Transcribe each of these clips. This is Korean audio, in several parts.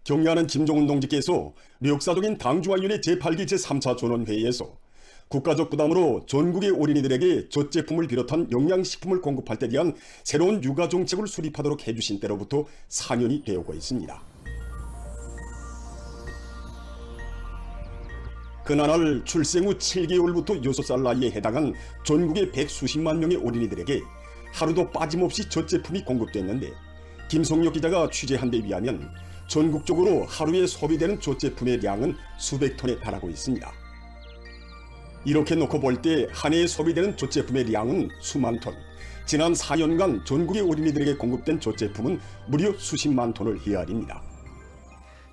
경의하는 김종훈 동지께서 역사적인 당주환련의 제8기 제3차 전원회의에서 국가적 부담으로 전국의 어린이들에게 젖제품을 비롯한 영양식품을 공급할 때 대한 새로운 육아정책을 수립하도록 해주신 때로부터 4년이 되어고 있습니다. 그날 출생 후 7개월부터 6살 나이에 해당한 전국의 100수십만 명의 어린이들에게 하루도 빠짐없이 젖제품이 공급됐는데, 김성yok 기자가 취재한 데 의하면 전국적으로 하루에 소비되는 젖제품의 양은 수백 톤에 달하고 있습니다. 이렇게 놓고 볼 때 한 해에 소비되는 젖제품의 양은 수만 톤, 지난 4년간 전국의 어린이들에게 공급된 젖제품은 무려 수십만 톤을 헤아립니다.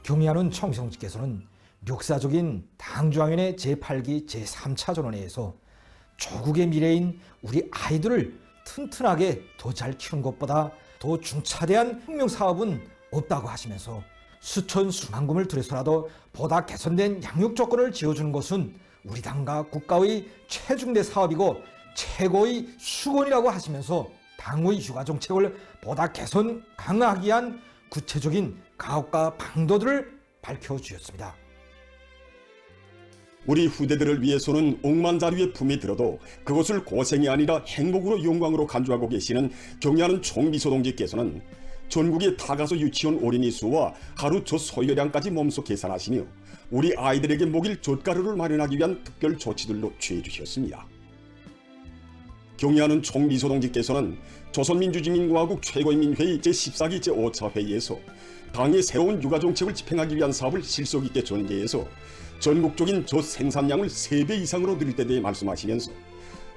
경의하는 청성지께서는 역사적인 당주환연의 제8기 제3차 전원회의에서 조국의 미래인 우리 아이들을 튼튼하게 더 잘 키우는 것보다 더 중차대한 혁명사업은 없다고 하시면서 수천 수만 금을 들여서라도 보다 개선된 양육 조건을 지어주는 것은 우리 당과 국가의 최중대 사업이고 최고의 수건이라고 하시면서 당의 육아정책을 보다 개선 강화하기 위한 구체적인 가옥과 방도들을 밝혀주셨습니다. 우리 후대들을 위해서는 억만자루의 품이 들어도 그것을 고생이 아니라 행복으로 영광으로 간주하고 계시는 경의하는 총비서 동지께서는 전국의 다가서 유치원 어린이 수와 하루 젖 소요량까지 몸소 계산하시며 우리 아이들에게 먹일 젖가루를 마련하기 위한 특별 조치들도 취해 주셨습니다. 경의하는 총비서 동지께서는 조선민주주의민공화국 최고인민회의 제14기 제5차 회의에서 당의 새로운 육아정책을 집행하기 위한 사업을 실속 있게 전개해서 전국적인 젖 생산량을 3배 이상으로 늘릴 때 대해 말씀하시면서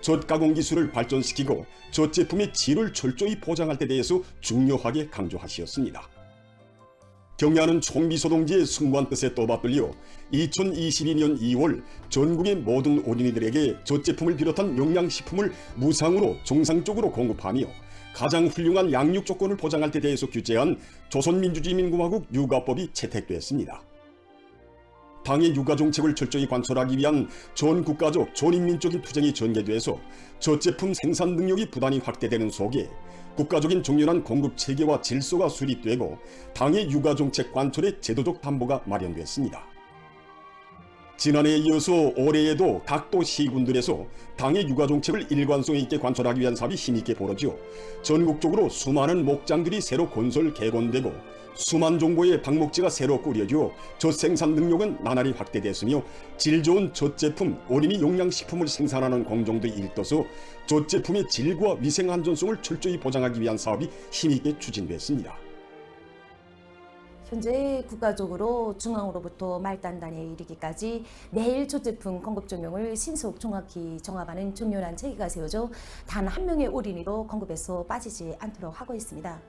젖 가공 기술을 발전시키고 젖 제품의 질을 철저히 보장할 때 대해서 중요하게 강조하셨습니다. 경의하는 총비서 동지의 숭고한 뜻에 또받들려 2022년 2월 전국의 모든 어린이들에게 젖 제품을 비롯한 영양식품을 무상으로 정상적으로 공급하며 가장 훌륭한 양육 조건을 보장할 때 대해서 규제한 조선민주주의민공화국 육아법이 채택됐습니다. 당의 육아정책을 철저히 관철하기 위한 전국가적 전인민적인 투쟁이 전개돼서 젖제품 생산 능력이 부단히 확대되는 속에 국가적인 정연한 공급체계와 질서가 수립되고 당의 육아정책 관철의 제도적 담보가 마련됐습니다. 지난해에 이어서 올해에도 각 도 시군들에서 당의 육아정책을 일관성 있게 관철하기 위한 사업이 힘있게 벌어져 전국적으로 수많은 목장들이 새로 건설 개건되고 수만 종고의 방목지가 새로 꾸려져 젖 생산 능력은 나날이 확대됐으며 질 좋은 젖제품, 어린이 영양식품을 생산하는 공정도 일떠서 젖제품의 질과 위생 안전성을 철저히 보장하기 위한 사업이 힘있게 추진됐습니다. 현재 국가적으로 중앙으로부터 말단단에 이르기까지 매일 젖제품 공급 조명을 신속 정확히 정합하는 정연한 체계가 세워져 단 한 명의 어린이도 공급에서 빠지지 않도록 하고 있습니다.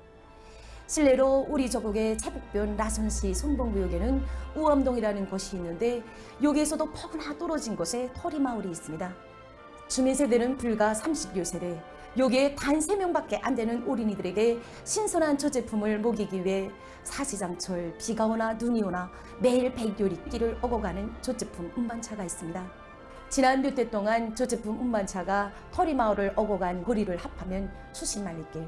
실례로 우리 조국의 최북변 라선시 송봉구역에는 우암동이라는 곳이 있는데 여기에서도 폭우나 떨어진 곳에 토리마을이 있습니다. 주민 세대는 불과 30여 세대, 여기에 단 3명밖에 안 되는 어린이들에게 신선한 젖제품을 먹이기 위해 사시장철 비가 오나 눈이 오나 매일 100여리 길을 오고 가는 젖제품 운반차가 있습니다. 지난 몇 대 동안 젖제품 운반차가 토리마을을 오고 간 거리를 합하면 수십 마리 길.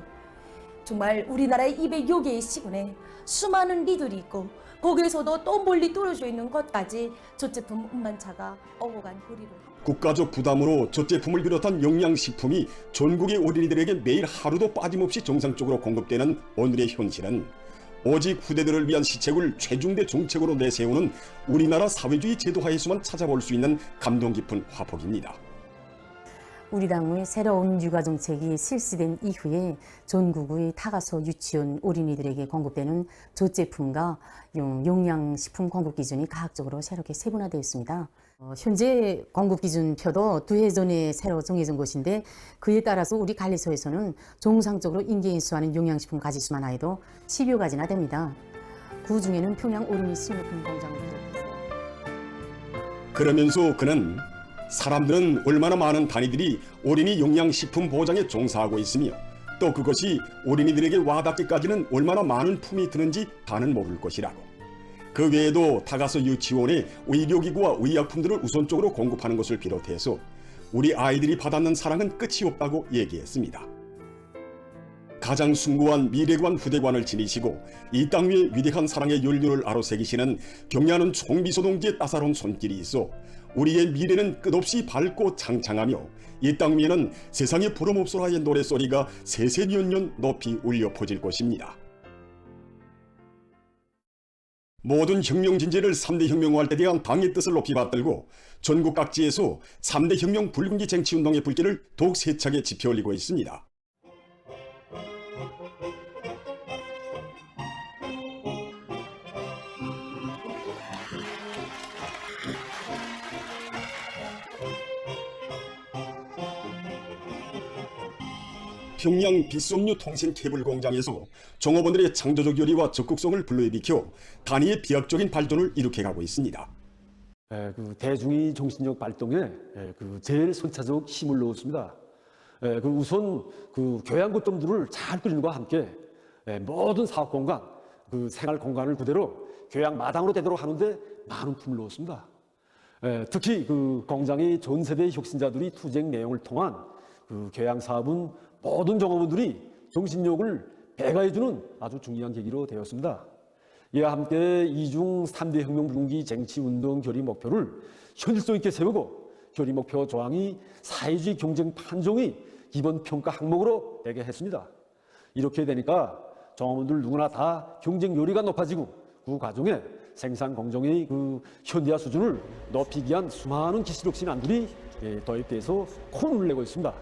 정말 우리나라의 200여 개의 시군에 수많은 리들이 있고 거기에서도 또 멀리 떨어져 있는 곳까지 젖제품 운반차가 오고 간 거리를 국가적 부담으로 젖제품을 비롯한 영양식품이 전국의 어린이들에게 매일 하루도 빠짐없이 정상적으로 공급되는 오늘의 현실은 오직 후대들을 위한 시책을 최중대 정책으로 내세우는 우리나라 사회주의 제도하에서만 찾아볼 수 있는 감동 깊은 화폭입니다. 우리 당의 새로운 육아정책이 실시된 이후에 전국의 다가서 유치원 어린이들에게 공급되는 젖제품과 영양식품 공급 기준이 가학적으로 새롭게 세분화되었습니다. 현재 공급 기준표도 2해 전에 새로 정해진 것인데 그에 따라서 우리 관리소에서는 정상적으로 인계 인수하는 영양식품 가지수만 해도 10여 가지나 됩니다. 그 중에는 평양 어린이 식료품 공장을 비롯해서 그러면서 그는 사람들은 얼마나 많은 단위들이 어린이 영양식품 보장에 종사하고 있으며 또 그것이 어린이들에게 와닿기까지는 얼마나 많은 품이 드는지 다는 모를 것이라고. 그 외에도 다가서 유치원에 의료기구와 의약품들을 우선적으로 공급하는 것을 비롯해서 우리 아이들이 받았는 사랑은 끝이 없다고 얘기했습니다. 가장 숭고한 미래관 후대관을 지니시고 이 땅 위에 위대한 사랑의 연료를 아로새기시는 경야는 총비서동지의 따사로운 손길이 있어 우리의 미래는 끝없이 밝고 창창하며 이 땅 위에는 세상에 부름없소라의 노랫소리가 세세년년 높이 울려 퍼질 것입니다. 모든 혁명진지를 3대 혁명화할 때 대한 당의 뜻을 높이 받들고 전국 각지에서 3대 혁명 붉은기 쟁취운동의 불길을 더욱 세차게 지펴올리고 있습니다. 평양 빗섬유 통신 케이블 공장에서 종업원들의 창조적 요리와 적극성을 불러일으켜 단위의 비약적인 발전을 일으켜가고 있습니다. 그 대중의 정신력 발동에 제일 선차적 힘을 넣었습니다. 우선 교양고점들을 잘 꾸리는 것과 함께 모든 사업 공간, 생활 공간을 그대로 교양 마당으로 되도록 하는데 많은 품을 넣었습니다. 특히 공장의 전 세대 혁신자들이 투쟁 내용을 통한 교양 사업은 모든 종업원들이 정신력을 배가해주는 아주 중요한 계기로 되었습니다. 이와 함께 이중 3대 혁명 붉은기 쟁취운동 결의 목표를 현실성 있게 세우고 결의 목표 조항이 사회주의 경쟁 판정의 기본 평가 항목으로 되게 했습니다. 이렇게 되니까 종업원들 누구나 다 경쟁 요리가 높아지고 그 과정에 생산 공정의 현대화 수준을 높이기 위한 수많은 기술력 신안들이 도입돼서 콘을 내고 있습니다.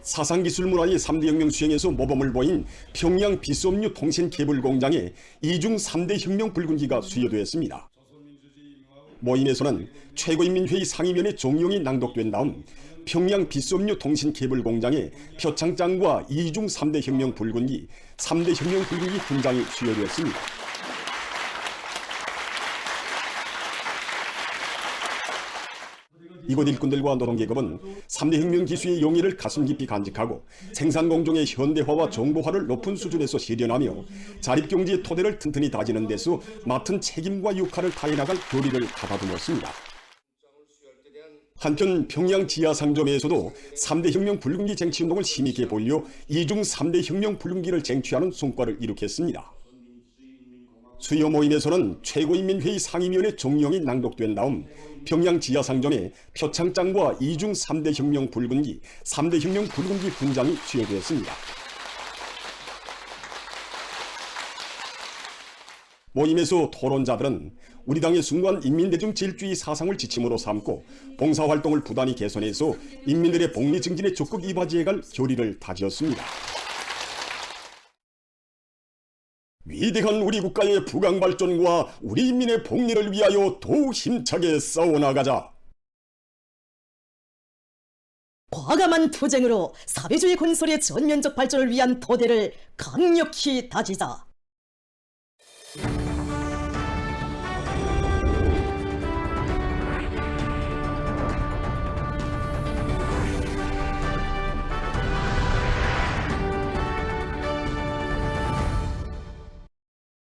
사상기술문화의 3대 혁명 수행에서 모범을 보인 평양 빗섬유 통신 케이블 공장에 이중 3대 혁명 붉은기가 수여되었습니다. 모임에서는 최고인민회의 상임위원회 종용이 낭독된 다음 평양 빗섬유 통신 케이블 공장에 표창장과 이중 3대 혁명 붉은기, 3대 혁명 붉은기 훈장이 수여되었습니다. 이곳 일꾼들과 노동계급은 3대 혁명 기수의 용의를 가슴 깊이 간직하고 생산공정의 현대화와 정보화를 높은 수준에서 실현하며 자립경제의 토대를 튼튼히 다지는 데서 맡은 책임과 역할을 다해나갈 교리를 가다듬었습니다. 한편 평양 지하상점에서도 3대 혁명 붉은기 쟁취운동을 힘있게 벌려 이중 3대 혁명 붉은기를 쟁취하는 성과를 이룩했습니다. 수요 모임에서는 최고인민회의 상임위원회 종용이 낭독된 다음 평양 지하상점에 표창장과 이중 3대 혁명 붉은기, 3대 혁명 붉은기 훈장이 수여되었습니다. 모임에서 토론자들은 우리 당의 숭고한 인민대중 질주의 사상을 지침으로 삼고 봉사활동을 부단히 개선해서 인민들의 복리 증진에 적극 이바지해갈 결의를 다지었습니다. 위대한 우리 국가의 부강 발전과 우리 인민의 복리를 위하여 더욱 힘차게 싸워나가자. 과감한 투쟁으로 사회주의 건설의 전면적 발전을 위한 토대를 강력히 다지자.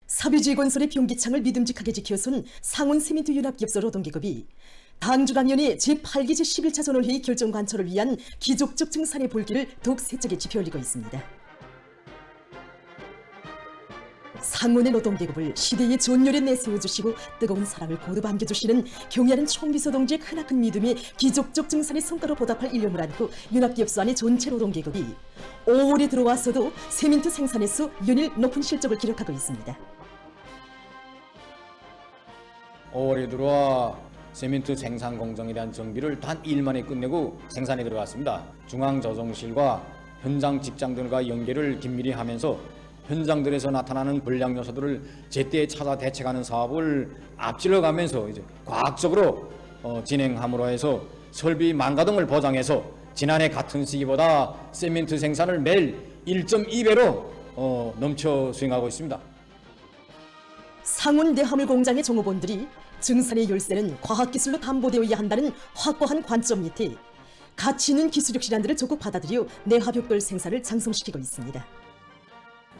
사회주의 건설의 병기창을 믿음직하게 지켜선 상온세민트윤합기업소 노동계급이 당중앙위원회 제8기 제11차 전원회의 결정 관철을 위한 기족적 증산의 볼기를 더욱 세차게 지펴올리고 있습니다. 상온의 노동계급을 시대의 존열에 내세워주시고 뜨거운 사랑을 거듭 안겨주시는 경의하는 총비서 동지의 크나큰 믿음이 기족적 증산의 성과로 보답할 일념을 안고 윤합기업소 안의 전체 노동계급이 5월에 들어와서도 세민트 생산에서 연일 높은 실적을 기록하고 있습니다. 5월에 들어와 세민트 생산 공정에 대한 정비를 단 2일 만에 끝내고 생산에 들어갔습니다. 중앙조정실과 현장 직장들과 연계를 긴밀히 하면서 현장들에서 나타나는 불량 요소들을 제때 찾아 대책하는 사업을 앞질러 가면서 이제 과학적으로 진행함으로 해서 설비 망가등을 보장해서 지난해 같은 시기보다 세민트 생산을 매일 1.2배로 넘쳐 수행하고 있습니다. 상온 대화물 공장의 종업원들이 증산의 열쇠는 과학기술로 담보되어야 한다는 확고한 관점 밑에 가치 있는 기술력 실안들을 적극 받아들여 내화벽돌 생산을 장성시키고 있습니다.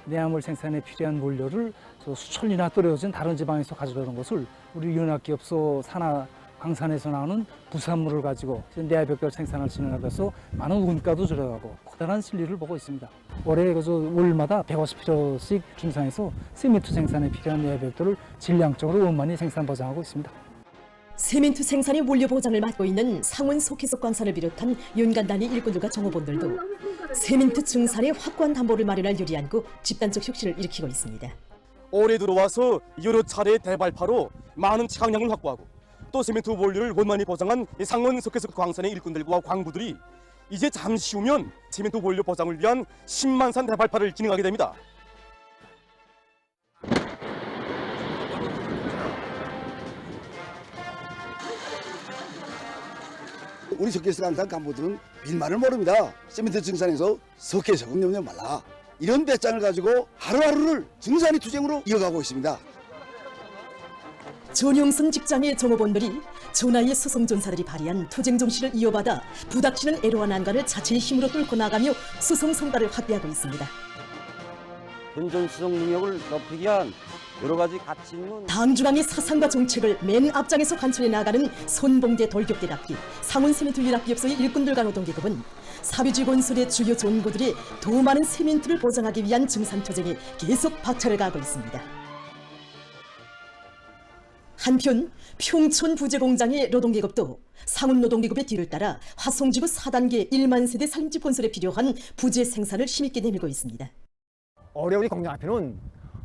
내화물 생산에 필요한 원료를 수천리나 떨어진 다른 지방에서 가져오는 것을 우리 윤합기업소 산하 광산에서 나오는 부산물을 가지고 내화벽돌 생산을 진행하면서 많은 원가도 절약하고 커다란 실리를 보고 있습니다. 올해 월마다 150kg씩 중산해서 시멘트 생산에 필요한 내화벽돌을 질량적으로 원만히 생산 보장하고 있습니다. 세멘트 생산의 원료 보장을 맡고 있는 상원 속해석 광산을 비롯한 윤간단위 일꾼들과 종업원들도 세멘트 증산의 확고한 담보를 마련할 유리안고 집단적 혁신을 일으키고 있습니다. 올해 들어와서 여러 차례 대발파로 많은 착량을 확보하고 또 세멘트 원료를 원만히 보장한 상원 석회석 광산의 일꾼들과 광부들이 이제 잠시 후면 세멘트 원료 보장을 위한 10만산 대발파를 진행하게 됩니다. 우리 석회석 광산 간부들은 빌말을 모릅니다. 세멘트 증산에서 석회석은 염려 말라. 이런 배짱을 가지고 하루하루를 증산의 투쟁으로 이어가고 있습니다. 전용선 직장의 종업원들이 전하의 수성전사들이 발휘한 투쟁 정신을 이어받아 부닥치는 애로와 난관을 자체의 힘으로 뚫고 나가며 수성 성과를 확대하고 있습니다. 현존 수송 능력을 높이기 위한 여러 가지 가치 있는 당중앙의 사상과 정책을 맨 앞장에서 관철해 나가는 손봉대 돌격대답기 상원 세멘트 유락기업소의 일꾼들과 노동계급은 사비주의 건설의 주요 전구들이 더 많은 세멘트를 보장하기 위한 증산투쟁에 계속 박차를 가하고 있습니다. 한편 평촌 부재공장의 노동계급도 상원 노동계급의 뒤를 따라 화성지구 4단계 1만 세대 살림집 건설에 필요한 부재 생산을 힘있게 내밀고 있습니다. 올해 우리 공장 앞에는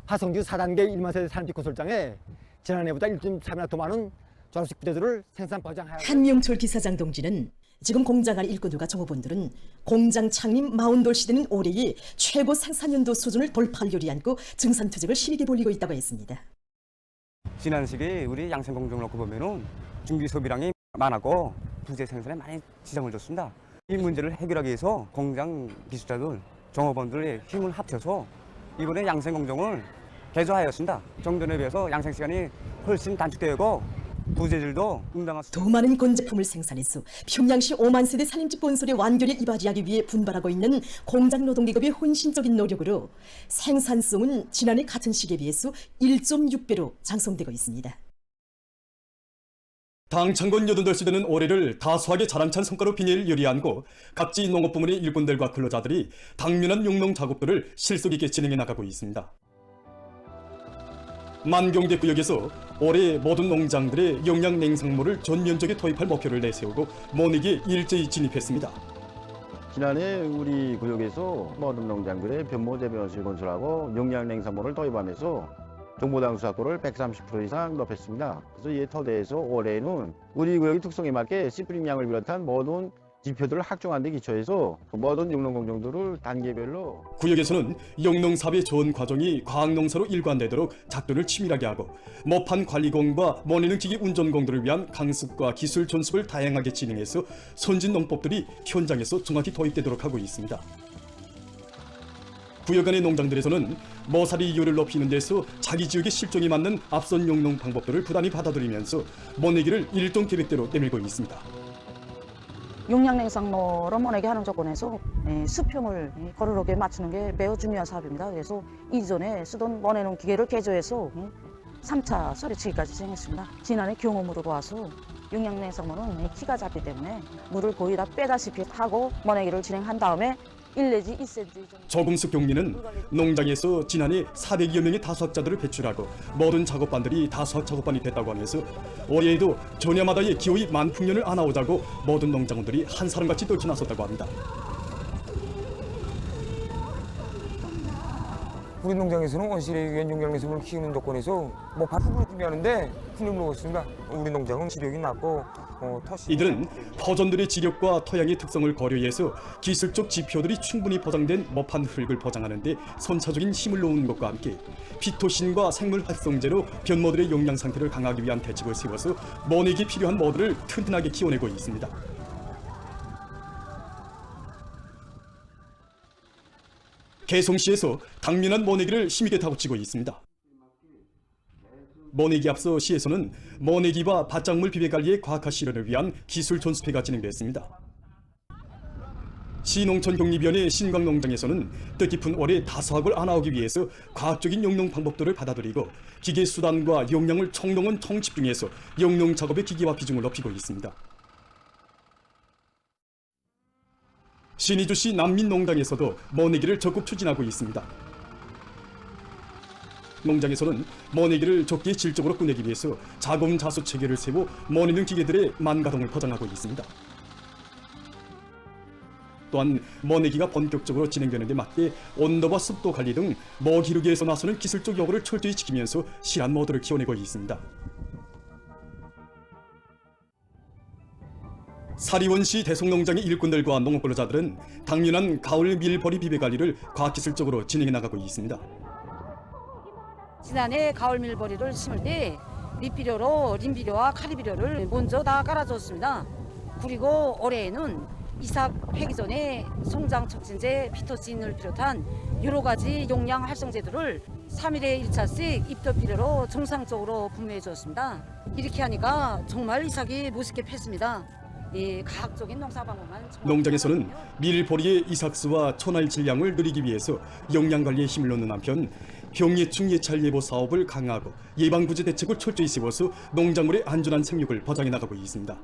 화성지구 4단계 1만 세대 살림집 건설장에 지난해보다 1.3배나 더 많은 졸업식 부재들을 생산 보장하여 한명철 기사장 동지는 지금 공장 안 일꾼들과 종업원들은 공장 창립 40돌 시대는 올해의 최고 생산연도 수준을 돌파할 요리안고 증산투쟁을 힘있게 벌이고 있다고 했습니다. 지난 시기에 우리 양생공장 놓고 보면은 중기 소비량이 많았고 부재 생산에 많이 지장을 줬습니다. 이 문제를 해결하기 위해서 공장 기술자들, 종업원들의 힘을 합쳐서 이번에 양생공장을 개조하였습니다. 정전에 비해서 양생 시간이 훨씬 단축되고 부재질도 응당할 수 더 많은 건제품을 생산해서 평양시 5만 세대 살림집 건설의 완결에 이바지하기 위해 분발하고 있는 공장 노동계급의 헌신적인 노력으로 생산성은 지난해 같은 시기에 비해서 1.6배로 장성되고 있습니다. 당 창건 8시대는 올해를 다수하게 자랑찬 성과로 빛낼 요리안고 각지 농업부문의 일꾼들과 근로자들이 당면한 용농 작업들을 실속 있게 진행해 나가고 있습니다. 만경대 구역에서 올해 모든 농장들의 영양 냉장물을 전 면적에 도입할 목표를 내세우고 모내기에 일제히 진입했습니다. 지난해 우리 구역에서 모든 농장들의 변모대변실 건설하고 영양 냉장물을 도입하면서 정보당 수확도를 130% 이상 높였습니다. 그래서 이에 토대에서 올해는 우리 구역의 특성에 맞게 씨뿌림량을 비롯한 모든 지표들을 확정한 데 기초해서 모든 영농공정들을 단계별로 구역에서는 영농사업의 전 과정이 과학농사로 일관되도록 작전을 치밀하게 하고 모판 관리공과 모내능지기 운전공들을 위한 강습과 기술 전습을 다양하게 진행해서 선진 농법들이 현장에서 정확히 도입되도록 하고 있습니다. 구역 안의 농장들에서는 모사리 이율을 높이는 데서 자기 지역의 실정에 맞는 앞선 용농 방법들을 부단히 받아들이면서 모내기를 일정 계획대로 내밀고 있습니다. 용량냉장고로 모내기 하는 조건에서 수평을 거르게 맞추는 게 매우 중요한 사업입니다. 그래서 이전에 쓰던 모내는 기계를 개조해서 3차 소리치기까지 진행했습니다. 지난해 경험으로 봐서 용량냉장고는 키가 작기 때문에 물을 거의 다 빼다시피 하고 모내기를 진행한 다음에 1 내지 2cm 정도. 조금숙 경리는 농장에서 지난해 400여 명의 다수학자들을 배출하고 모든 작업반들이 다수학 작업반이 됐다고 하면서 올해에도 전야마다의 기호의 만풍년을 안아오자고 모든 농장원들이 한 사람같이 떨쳐 나섰다고 합니다. 우리 농장에서는 원실에 의한 용량냉장물을 키우는 조건에서 발품을 준비하는데 큰 힘을 먹었습니다. 우리 농장은 지력이 낮고 이들은 포존들의 지력과 토양의 특성을 고려해서 기술적 지표들이 충분히 보장된 모판 흙을 보장하는 데 선차적인 힘을 놓은 것과 함께 피토신과 생물 활성제로 변모들의 용량 상태를 강화하기 위한 대책을 세워서 모내기에 필요한 모들을 튼튼하게 키워내고 있습니다. 개성시에서 당면한 모내기를 힘있게 다붙이고 있습니다. 모내기 앞서 시에서는 모내기와 밭작물 비배관리의 과학화 실현을 위한 기술 전수회가 진행됐습니다. 시농촌독립위원회 신광농장에서는 뜻깊은 올해 다수학을 안아오기 위해서 과학적인 영농 방법들을 받아들이고 기계 수단과 역량을 총동원 총집중해서 영농 작업의 기기화 비중을 높이고 있습니다. 신의주시 난민농장에서도 머내기를 적극 추진하고 있습니다. 농장에서는 머내기를 적게 질적으로 끝내기 위해서 자검자수 체계를 세워 머내는 기계들의 만가동을 보장하고 있습니다. 또한 머내기가 본격적으로 진행되는 데 맞게 온도와 습도 관리 등 먹 기르기에서 나서는 기술적 요구를 철저히 지키면서 실한 모드를 키워내고 있습니다. 사리원시 대성농장의 일꾼들과 농업근로자들은 당면한 가을 밀보리 비배 관리를 과학기술적으로 진행해 나가고 있습니다. 지난해 가을 밀보리를 심을 때 잎비료로 림비료와 카리비료를 먼저 다 깔아줬습니다. 그리고 올해에는 이삭하기 전에 성장 촉진제, 피토신을 비롯한 여러 가지 용량 활성제들을 3일에 1차씩 잎덮비료로 정상적으로 분무해 주었습니다. 이렇게 하니까 정말 이삭이 멋있게 폈습니다. 과학적인 농사 방법만 농장에서는 밀보리의 이삭수와 초날 질량을 늘리기 위해서 영양 관리에 힘을 놓는 한편 병예충 예찰 예보 사업을 강화하고 예방구제 대책을 철저히 세워서 농작물의 안전한 생육을 보장해 나가고 있습니다.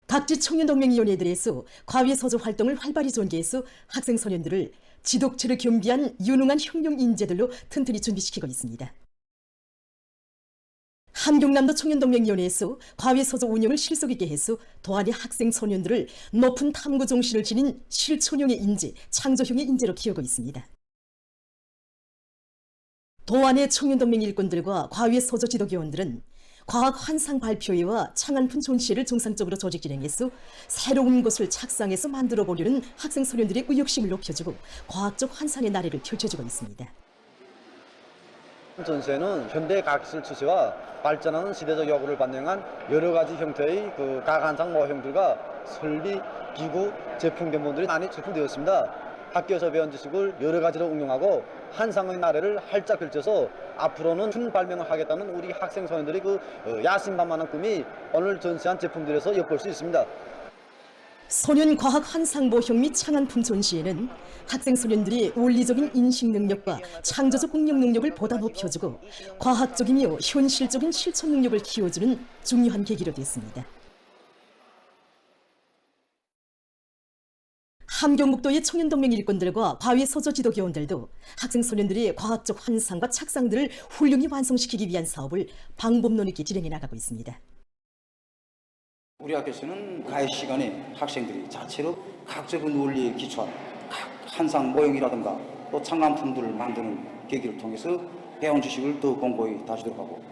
각지 청년동맹위원회들에서 과외서조 활동을 활발히 전개해서 학생 소년들을 지독체를 겸비한 유능한 혁명 인재들로 튼튼히 준비시키고 있습니다. 함경남도 청년동맹위원회에서 과외서조 운영을 실속 있게 해서 도안의 학생 소년들을 높은 탐구 정신을 지닌 실천형의 인재, 창조형의 인재로 키우고 있습니다. 도안의 청년동맹 일꾼들과 과외서조 지도교원들은 과학 환상 발표회와 창안품 전시회를 정상적으로 조직 진행해서 새로운 것을 착상해서 만들어 보려는 학생 소년들의 의욕심을 높여주고 과학적 환상의 나래를 펼쳐주고 있습니다. 전시회는 현대 과학기술 추세와 발전하는 시대적 요구를 반영한 여러 가지 형태의 과학 환상 모형들과 설비, 기구, 제품 견본들이 많이 제품되었습니다. 학교에서 배운 지식을 여러 가지로 응용하고 환상의 나래를 활짝 펼쳐서 앞으로는 큰 발명을 하겠다는 우리 학생 소년들의 야심만만한 꿈이 오늘 전시한 제품들에서 엿볼 수 있습니다. 소년 과학 환상 모형 및 창안품 전시회는 학생 소년들이 원리적인 인식 능력과 창조적 응용 능력을 보다 높여주고 과학적이며 현실적인 실천 능력을 키워주는 중요한 계기로 됐습니다. 함경북도의 청년동맹 일꾼들과 과외서조 지도교원들도 학생 소년들이 과학적 환상과 착상들을 훌륭히 완성시키기 위한 사업을 방법론 있게 진행해 나가고 있습니다. 우리 학교에서는 과외 시간에 학생들이 자체로 과학적인 논리에 기초한 각 환상 모형이라든가 또 창안품들을 만드는 계기를 통해서 배운 지식을 더 공고히 다지도록 하고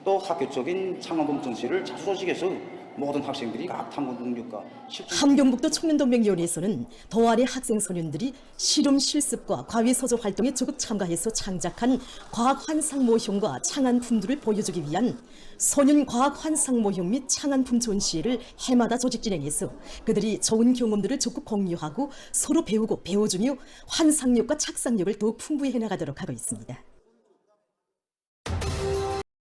또 학교적인 창안품 전시를 자주 조직해서 모든 학생들이 과학 탐구 능력과 함경북도 청년동맹위원회에서는 도안의 학생 소년들이 실험 실습과 과외서조 활동에 적극 참가해서 창작한 과학 환상 모형과 창안품들을 보여주기 위한 소년 과학 환상 모형 및 창안품 전시회를 해마다 조직 진행해서 그들이 좋은 경험들을 적극 공유하고 서로 배우고 배워주며 환상력과 착상력을 더욱 풍부히 해나가도록 하고 있습니다.